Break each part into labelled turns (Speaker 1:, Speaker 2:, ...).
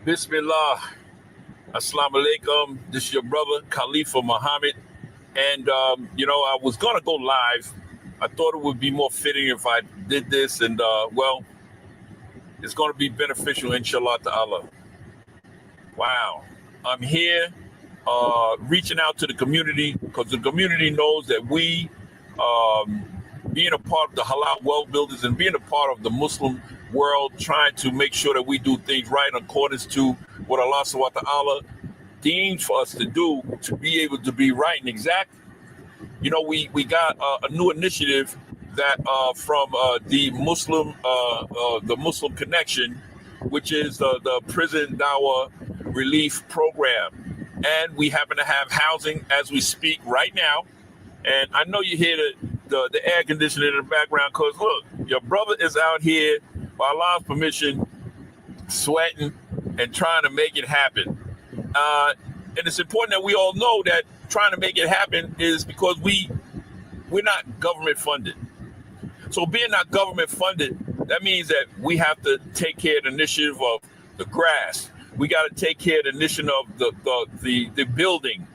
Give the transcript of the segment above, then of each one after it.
Speaker 1: Bismillah. Assalamu alaikum. This is your brother, Khalifa Muhammad. And, I was going to go live. I thought it would be more fitting if I did this. And, it's going to be beneficial, inshallah ta'ala. Wow. I'm here reaching out to the community because the community knows that we, being a part of the halal world builders and being a part of the Muslim world, trying to make sure that we do things right in accordance to what Allah subhanahu wa ta'ala deems for us to do to be able to be right and exact. We got a new initiative that from the Muslim Connection, which is the prison Dawah relief program, and we happen to have housing as we speak right now. And I know you hear the air conditioner in the background because look, your brother is out here by Allah's permission, sweating and trying to make it happen. And it's important that we all know that trying to make it happen is because we're not government funded. So being not government funded, that means that we have to take care of the initiative of the grass. We got to take care of the initiative of the building,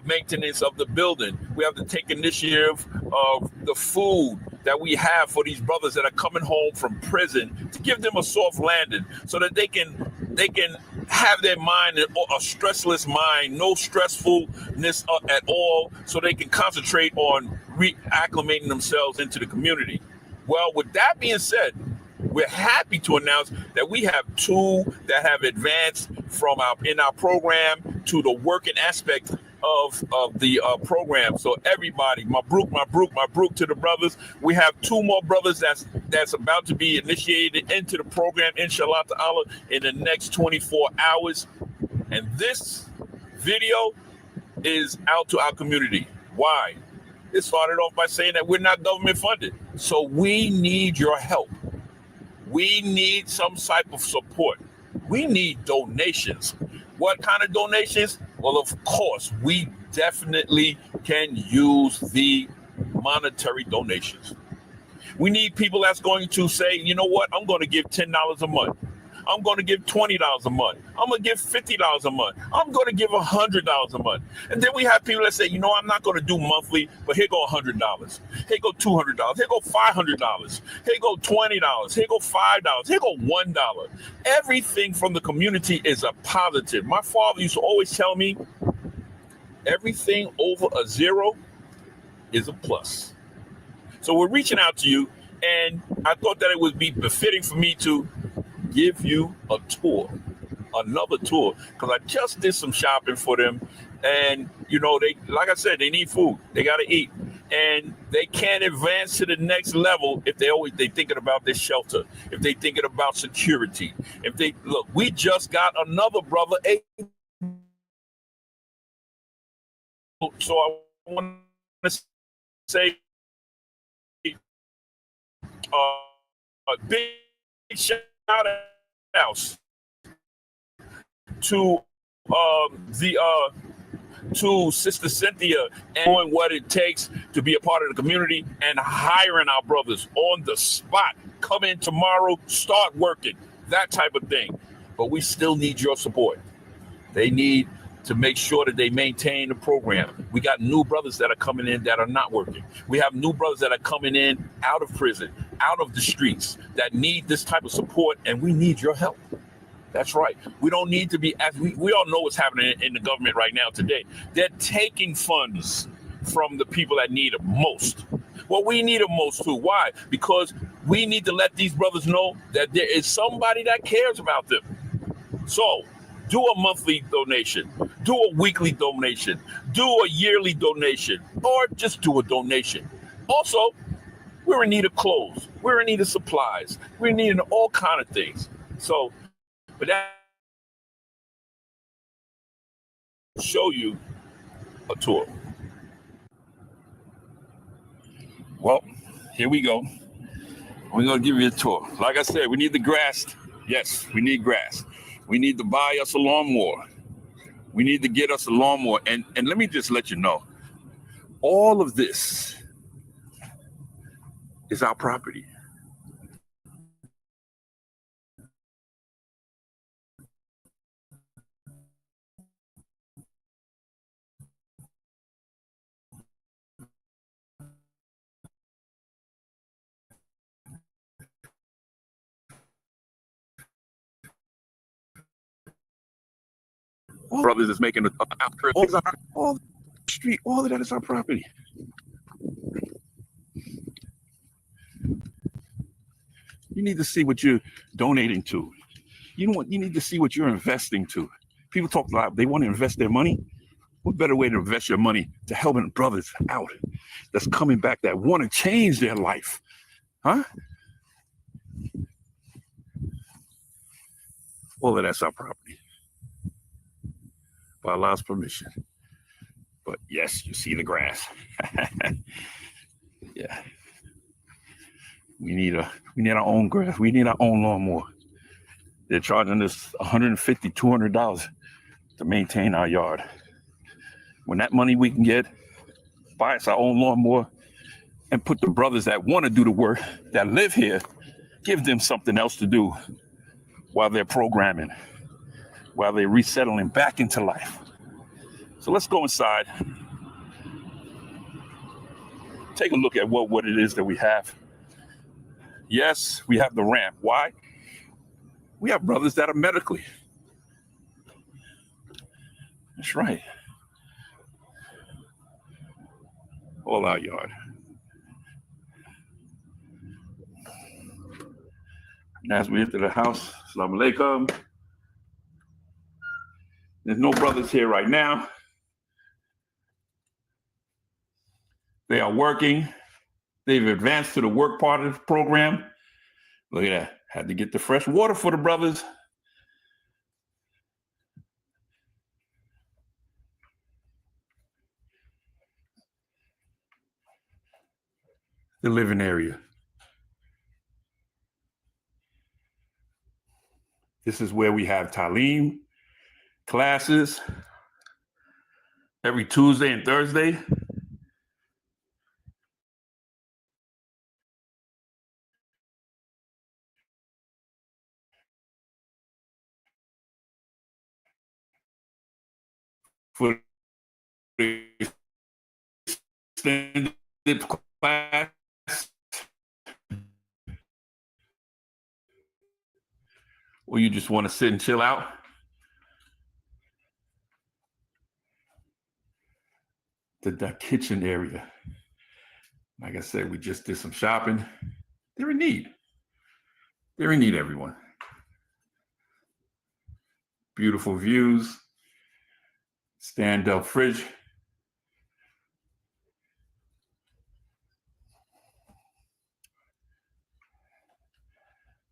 Speaker 1: maintenance of the building. We have to take initiative of the food that we have for these brothers that are coming home from prison to give them a soft landing so that they can have their mind, a stressless mind, no stressfulness at all, so they can concentrate on reacclimating themselves into the community. Well, with that being said, we're happy to announce that we have two that have advanced from in our program to the working aspect of the program. So everybody, Mabruk to the brothers. We have two more brothers that's about to be initiated into the program, inshallah ta'ala, in the next 24 hours. And this video is out to our community. Why? It started off by saying that we're not government funded. So we need your help. We need some type of support. We need donations. What kind of donations? Well, of course, we definitely can use the monetary donations. We need people that's going to say, you know what, I'm going to give $10 a month. I'm going to give $20 a month. I'm going to give $50 a month. I'm going to give $100 a month. And then we have people that say, I'm not going to do monthly, but here go $100. Here go $200. Here go $500. Here go $20. Here go $5. Here go $1. Everything from the community is a positive. My father used to always tell me, everything over a zero is a plus. So we're reaching out to you, and I thought that it would be befitting for me to give you a tour, another tour, because I just did some shopping for them, and they, like I said, they need food, they got to eat, and they can't advance to the next level if they thinking about their shelter, if they thinking about security, if they look. We just got another brother, so I want to say a big shout out to to Sister Cynthia and doing what it takes to be a part of the community and hiring our brothers on the spot. Come in tomorrow, start working, that type of thing. But we still need your support. They need to make sure that they maintain the program. We got new brothers that are coming in that are not working. We have new brothers that are coming in out of prison, out of the streets, that need this type of support, and we need your help. That's right. We don't need to be, we all know what's happening in the government right now today. They're taking funds from the people that need it most. Well, we need it most too. Why? Because we need to let these brothers know that there is somebody that cares about them. So do a monthly donation, do a weekly donation, do a yearly donation, or just do a donation. Also, we're in need of clothes. We're in need of supplies. We're in need of all kind of things. So, but that will show you a tour. Well, here we go. We're going to give you a tour. Like I said, we need the grass. Yes, we need grass. We need to buy us a lawnmower. We need to get us a lawnmower. And let me just let you know, all of this is our property. All brothers is making all the street, all of that is our property. You need to see what you're donating to. You need to see what you're investing to. People talk a lot, they want to invest their money. What better way to invest your money to helping brothers out that's coming back that want to change their life? Huh? All of that's our property. By Allah's permission. But yes, you see the grass. Yeah. We need our own grass. We need our own lawnmower. They're charging us $150, $200 to maintain our yard. When that money we can get, buy us our own lawnmower and put the brothers that want to do the work, that live here, give them something else to do while they're programming, while they're resettling back into life. So let's go inside. Take a look at what it is that we have. Yes, we have the ramp. Why? We have brothers that are medically. That's right. All our yard. And as we enter the house, Assalamu alaikum. There's no brothers here right now. They are working. They've advanced to the work part of the program. Look at that. Had to get the fresh water for the brothers. The living area. This is where we have Talim classes every Tuesday and Thursday. For the extended class. Or you just want to sit and chill out? The kitchen area. Like I said, we just did some shopping. They're in need. They're in need, everyone. Beautiful views. Stand-up fridge.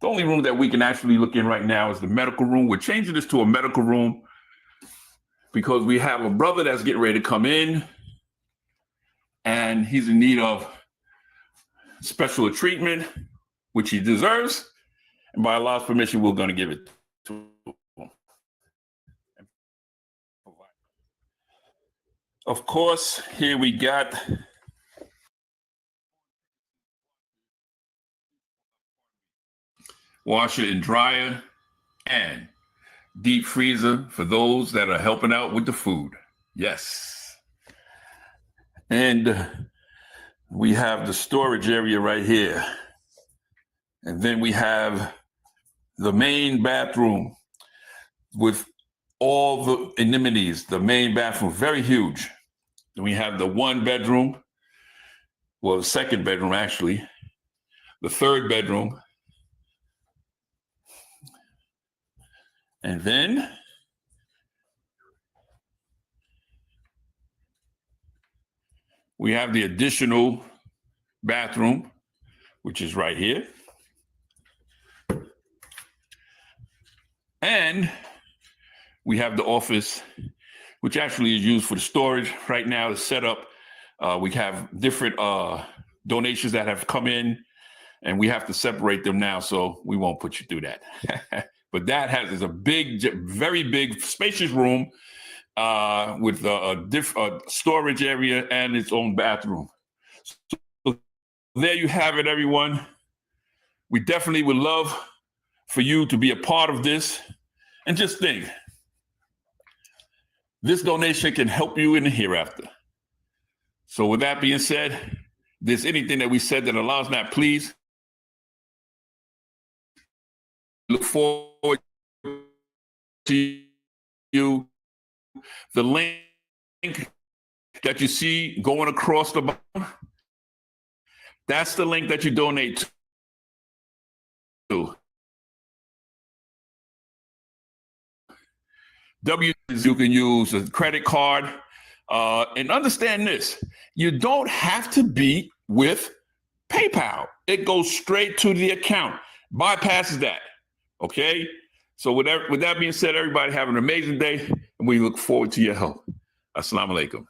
Speaker 1: The only room that we can actually look in right now is the medical room. We're changing this to a medical room because we have a brother that's getting ready to come in and he's in need of special treatment, which he deserves. And by Allah's permission, we're going to give it to him. Of course, here we got washer and dryer and deep freezer for those that are helping out with the food. Yes. And we have the storage area right here. And then we have the main bathroom with all the amenities. The main bathroom, very huge. Then we have the one bedroom, well, the second bedroom actually, the third bedroom. And then we have the additional bathroom, which is right here. And we have the office, which actually is used for the storage right now, the setup. We have different donations that have come in, and we have to separate them now, so we won't put you through that. But that is a big, very big, spacious room with a storage area and its own bathroom. So there you have it, everyone. We definitely would love for you to be a part of this. And just think, this donation can help you in the hereafter. So with that being said, if there's anything that we said that Allah's not pleased, look forward to you the link that you see going across the bottom, that's the link that you donate to. You can use a credit card. And understand this, you don't have to be with PayPal. It goes straight to the account, bypasses that. Okay? So with that being said, everybody have an amazing day, and we look forward to your help. Assalamu alaikum.